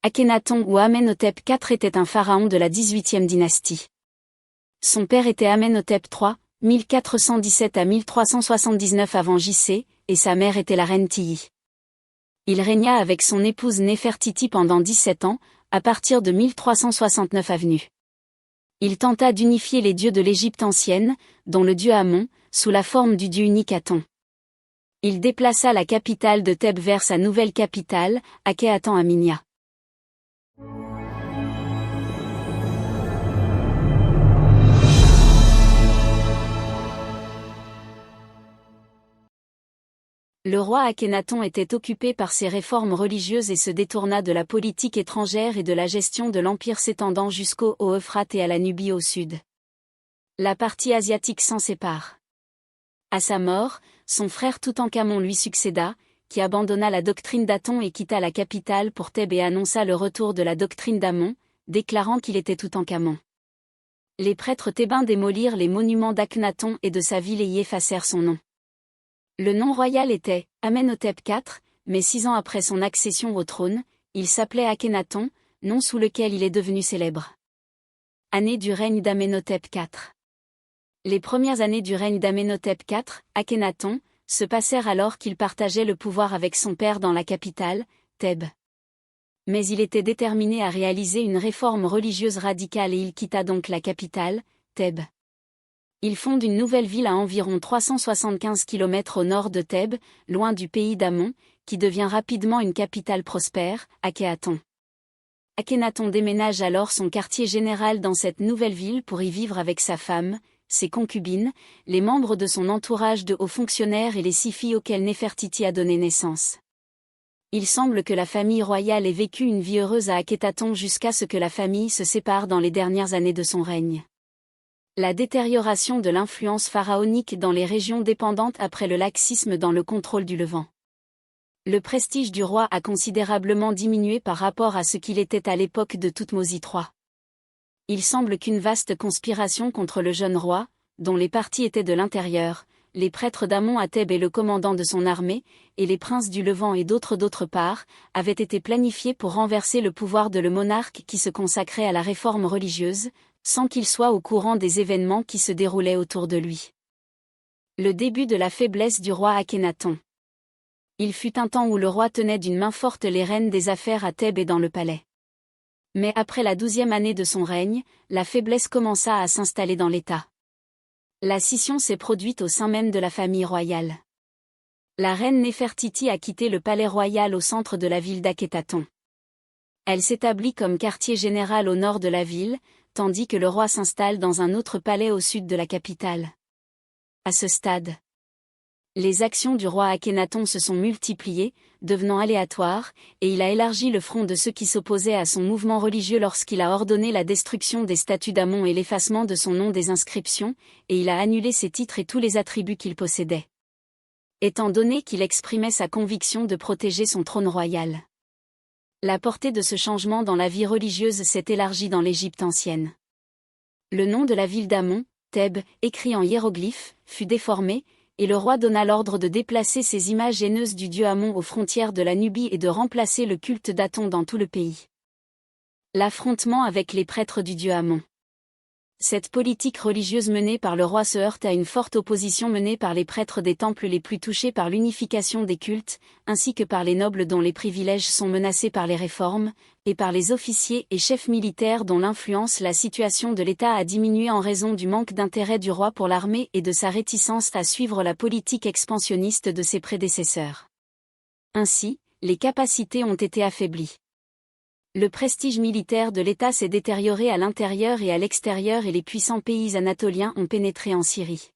Akhénaton ou Amenhotep IV était un pharaon de la 18e dynastie. Son père était Amenhotep III, 1417 à 1379 avant J.C., et sa mère était la reine Tiye. Il régna avec son épouse Néfertiti pendant 17 ans, à partir de 1369 avenue. Il tenta d'unifier les dieux de l'Égypte ancienne, dont le dieu Amon, sous la forme du dieu unique Aton. Il déplaça la capitale de Thèbes vers sa nouvelle capitale, Akhéaton à Minya. Le roi Akhénaton était occupé par ses réformes religieuses et se détourna de la politique étrangère et de la gestion de l'empire s'étendant jusqu'au Haut-Euphrate et à la Nubie au sud. La partie asiatique s'en sépare. À sa mort, son frère Toutankhamon lui succéda, qui abandonna la doctrine d'Aton et quitta la capitale pour Thèbes et annonça le retour de la doctrine d'Amon, déclarant qu'il était Toutankhamon. Les prêtres thébains démolirent les monuments d'Akhénaton et de sa ville et y effacèrent son nom. Le nom royal était Amenhotep IV, mais 6 ans après son accession au trône, il s'appelait Akhénaton, nom sous lequel il est devenu célèbre. Année du règne d'Amenhotep IV. Les premières années du règne d'Amenhotep IV, Akhénaton, se passèrent alors qu'il partageait le pouvoir avec son père dans la capitale, Thèbes. Mais il était déterminé à réaliser une réforme religieuse radicale et il quitta donc la capitale, Thèbes. Il fonde une nouvelle ville à environ 375 km au nord de Thèbes, loin du pays d'Amon, qui devient rapidement une capitale prospère, Akhéaton. Akhénaton déménage alors son quartier général dans cette nouvelle ville pour y vivre avec sa femme, ses concubines, les membres de son entourage de hauts fonctionnaires et les 6 filles auxquelles Néfertiti a donné naissance. Il semble que la famille royale ait vécu une vie heureuse à Akhénaton jusqu'à ce que la famille se sépare dans les dernières années de son règne. La détérioration de l'influence pharaonique dans les régions dépendantes après le laxisme dans le contrôle du Levant. Le prestige du roi a considérablement diminué par rapport à ce qu'il était à l'époque de Thoutmôsis III. Il semble qu'une vaste conspiration contre le jeune roi, dont les partis étaient de l'intérieur, les prêtres d'Amon à Thèbes et le commandant de son armée, et les princes du Levant et d'autre part, avait été planifiée pour renverser le pouvoir de le monarque qui se consacrait à la réforme religieuse, sans qu'il soit au courant des événements qui se déroulaient autour de lui. Le début de la faiblesse du roi Akhénaton. Il fut un temps où le roi tenait d'une main forte les rênes des affaires à Thèbes et dans le palais. Mais après la 12e année de son règne, la faiblesse commença à s'installer dans l'État. La scission s'est produite au sein même de la famille royale. La reine Néfertiti a quitté le palais royal au centre de la ville d'Akhénaton. Elle s'établit comme quartier général au nord de la ville, tandis que le roi s'installe dans un autre palais au sud de la capitale. À ce stade, les actions du roi Akhénaton se sont multipliées, devenant aléatoires, et il a élargi le front de ceux qui s'opposaient à son mouvement religieux lorsqu'il a ordonné la destruction des statues d'Amon et l'effacement de son nom des inscriptions, et il a annulé ses titres et tous les attributs qu'il possédait. Étant donné qu'il exprimait sa conviction de protéger son trône royal. La portée de ce changement dans la vie religieuse s'est élargie dans l'Égypte ancienne. Le nom de la ville d'Amon, Thèbes, écrit en hiéroglyphes, fut déformé, et le roi donna l'ordre de déplacer ces images haineuses du dieu Amon aux frontières de la Nubie et de remplacer le culte d'Aton dans tout le pays. L'affrontement avec les prêtres du dieu Amon. Cette politique religieuse menée par le roi se heurte à une forte opposition menée par les prêtres des temples les plus touchés par l'unification des cultes, ainsi que par les nobles dont les privilèges sont menacés par les réformes, et par les officiers et chefs militaires dont l'influence la situation de l'État a diminué en raison du manque d'intérêt du roi pour l'armée et de sa réticence à suivre la politique expansionniste de ses prédécesseurs. Ainsi, les capacités ont été affaiblies. Le prestige militaire de l'État s'est détérioré à l'intérieur et à l'extérieur et les puissants pays anatoliens ont pénétré en Syrie.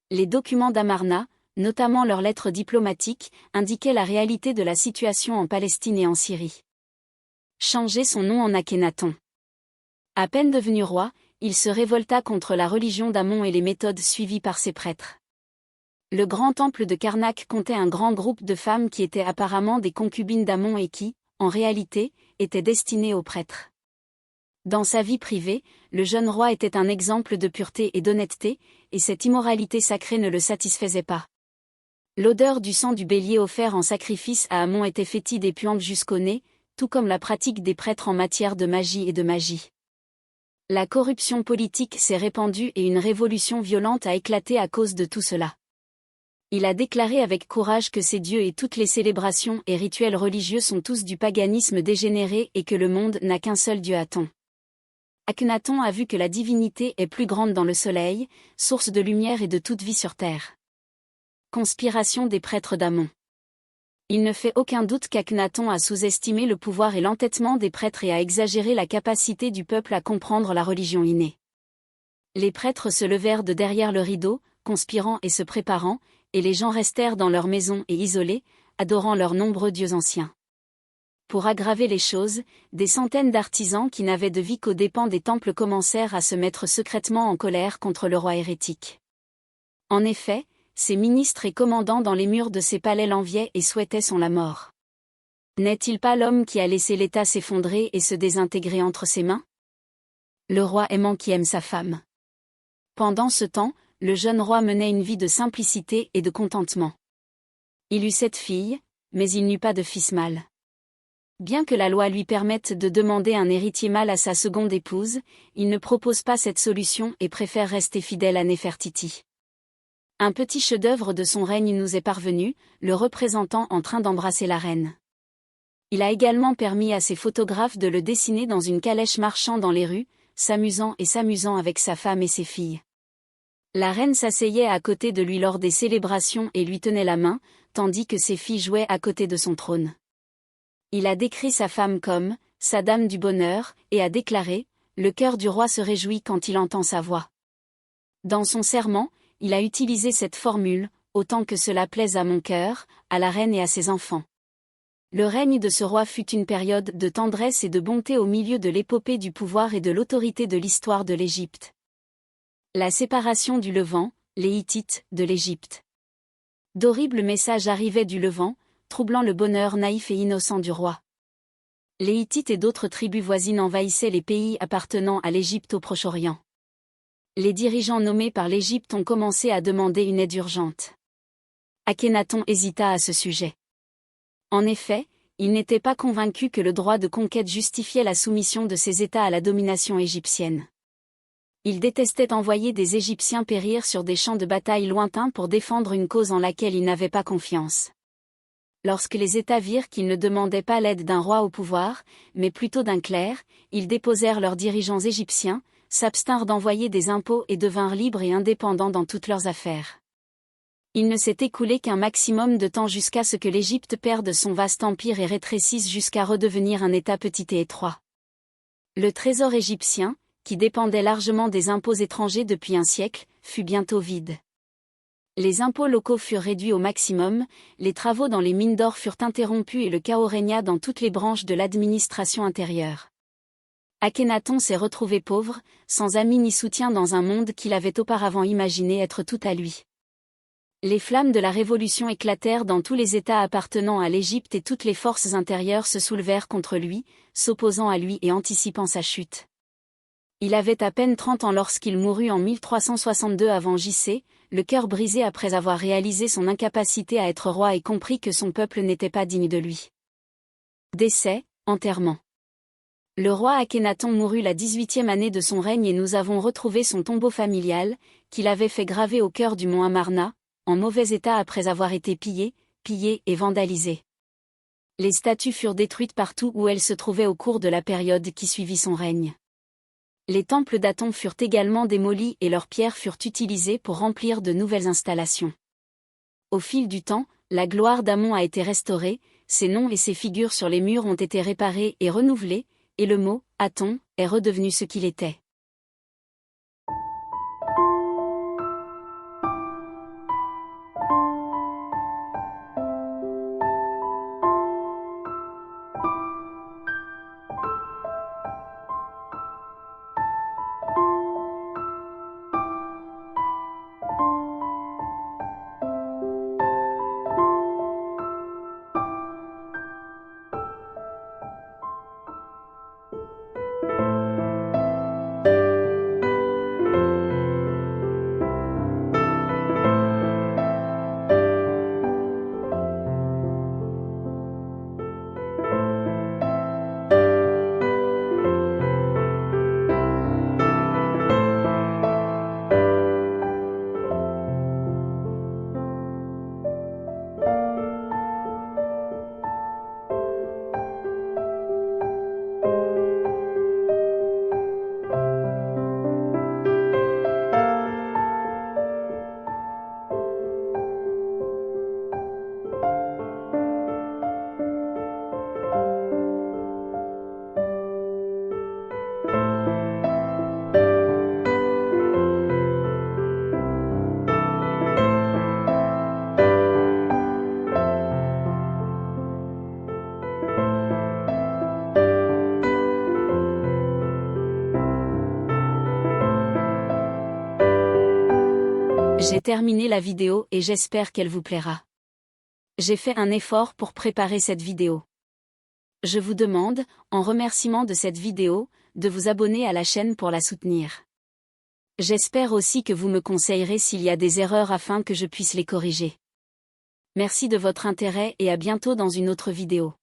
Les documents d'Amarna, notamment leurs lettres diplomatiques, indiquaient la réalité de la situation en Palestine et en Syrie. Changer son nom en Akhénaton. À peine devenu roi, il se révolta contre la religion d'Amon et les méthodes suivies par ses prêtres. Le grand temple de Karnak comptait un grand groupe de femmes qui étaient apparemment des concubines d'Amon et qui, en réalité, étaient destinées aux prêtres. Dans sa vie privée, le jeune roi était un exemple de pureté et d'honnêteté, et cette immoralité sacrée ne le satisfaisait pas. L'odeur du sang du bélier offert en sacrifice à Amon était fétide et puante jusqu'au nez, tout comme la pratique des prêtres en matière de magie et de magie. La corruption politique s'est répandue et une révolution violente a éclaté à cause de tout cela. Il a déclaré avec courage que ses dieux et toutes les célébrations et rituels religieux sont tous du paganisme dégénéré et que le monde n'a qu'un seul dieu Aton. Akhenaton a vu que la divinité est plus grande dans le soleil, source de lumière et de toute vie sur terre. Conspiration des prêtres d'Amon. Il ne fait aucun doute qu'Akhenaton a sous-estimé le pouvoir et l'entêtement des prêtres et a exagéré la capacité du peuple à comprendre la religion innée. Les prêtres se levèrent de derrière le rideau, conspirant et se préparant, et les gens restèrent dans leurs maisons et isolés, adorant leurs nombreux dieux anciens. Pour aggraver les choses, des centaines d'artisans qui n'avaient de vie qu'aux dépens des temples commencèrent à se mettre secrètement en colère contre le roi hérétique. En effet, ses ministres et commandants dans les murs de ses palais l'enviaient et souhaitaient la mort. N'est-il pas l'homme qui a laissé l'État s'effondrer et se désintégrer entre ses mains? Le roi aimant qui aime sa femme. Pendant ce temps, le jeune roi menait une vie de simplicité et de contentement. Il eut 7 filles, mais il n'eut pas de fils mâle. Bien que la loi lui permette de demander un héritier mâle à sa seconde épouse, il ne propose pas cette solution et préfère rester fidèle à Néfertiti. Un petit chef-d'œuvre de son règne nous est parvenu, le représentant en train d'embrasser la reine. Il a également permis à ses photographes de le dessiner dans une calèche marchant dans les rues, s'amusant avec sa femme et ses filles. La reine s'asseyait à côté de lui lors des célébrations et lui tenait la main, tandis que ses filles jouaient à côté de son trône. Il a décrit sa femme comme « sa dame du bonheur » et a déclaré « le cœur du roi se réjouit quand il entend sa voix ». Dans son serment, il a utilisé cette formule « autant que cela plaise à mon cœur, à la reine et à ses enfants ». Le règne de ce roi fut une période de tendresse et de bonté au milieu de l'épopée du pouvoir et de l'autorité de l'histoire de l'Égypte. La séparation du Levant, les Hittites, de l'Égypte. D'horribles messages arrivaient du Levant, troublant le bonheur naïf et innocent du roi. Les Hittites et d'autres tribus voisines envahissaient les pays appartenant à l'Égypte au Proche-Orient. Les dirigeants nommés par l'Égypte ont commencé à demander une aide urgente. Akhenaton hésita à ce sujet. En effet, il n'était pas convaincu que le droit de conquête justifiait la soumission de ces États à la domination égyptienne. Il détestait envoyer des Égyptiens périr sur des champs de bataille lointains pour défendre une cause en laquelle il n'avait pas confiance. Lorsque les États virent qu'ils ne demandaient pas l'aide d'un roi au pouvoir, mais plutôt d'un clerc, ils déposèrent leurs dirigeants égyptiens, s'abstinrent d'envoyer des impôts et devinrent libres et indépendants dans toutes leurs affaires. Il ne s'est écoulé qu'un maximum de temps jusqu'à ce que l'Égypte perde son vaste empire et rétrécisse jusqu'à redevenir un État petit et étroit. Le trésor égyptien, qui dépendait largement des impôts étrangers depuis un siècle, fut bientôt vide. Les impôts locaux furent réduits au maximum, les travaux dans les mines d'or furent interrompus et le chaos régna dans toutes les branches de l'administration intérieure. Akhenaton s'est retrouvé pauvre, sans amis ni soutien dans un monde qu'il avait auparavant imaginé être tout à lui. Les flammes de la révolution éclatèrent dans tous les États appartenant à l'Égypte et toutes les forces intérieures se soulevèrent contre lui, s'opposant à lui et anticipant sa chute. Il avait à peine 30 ans lorsqu'il mourut en 1362 avant J.C., le cœur brisé après avoir réalisé son incapacité à être roi et compris que son peuple n'était pas digne de lui. Décès, enterrement. Le roi Akhenaton mourut la 18e année de son règne et nous avons retrouvé son tombeau familial, qu'il avait fait graver au cœur du mont Amarna, en mauvais état après avoir été pillé et vandalisé. Les statues furent détruites partout où elles se trouvaient au cours de la période qui suivit son règne. Les temples d'Aton furent également démolis et leurs pierres furent utilisées pour remplir de nouvelles installations. Au fil du temps, la gloire d'Amon a été restaurée, ses noms et ses figures sur les murs ont été réparés et renouvelés, et le mot « Aton » est redevenu ce qu'il était. J'ai terminé la vidéo et j'espère qu'elle vous plaira. J'ai fait un effort pour préparer cette vidéo. Je vous demande, en remerciement de cette vidéo, de vous abonner à la chaîne pour la soutenir. J'espère aussi que vous me conseillerez s'il y a des erreurs afin que je puisse les corriger. Merci de votre intérêt et à bientôt dans une autre vidéo.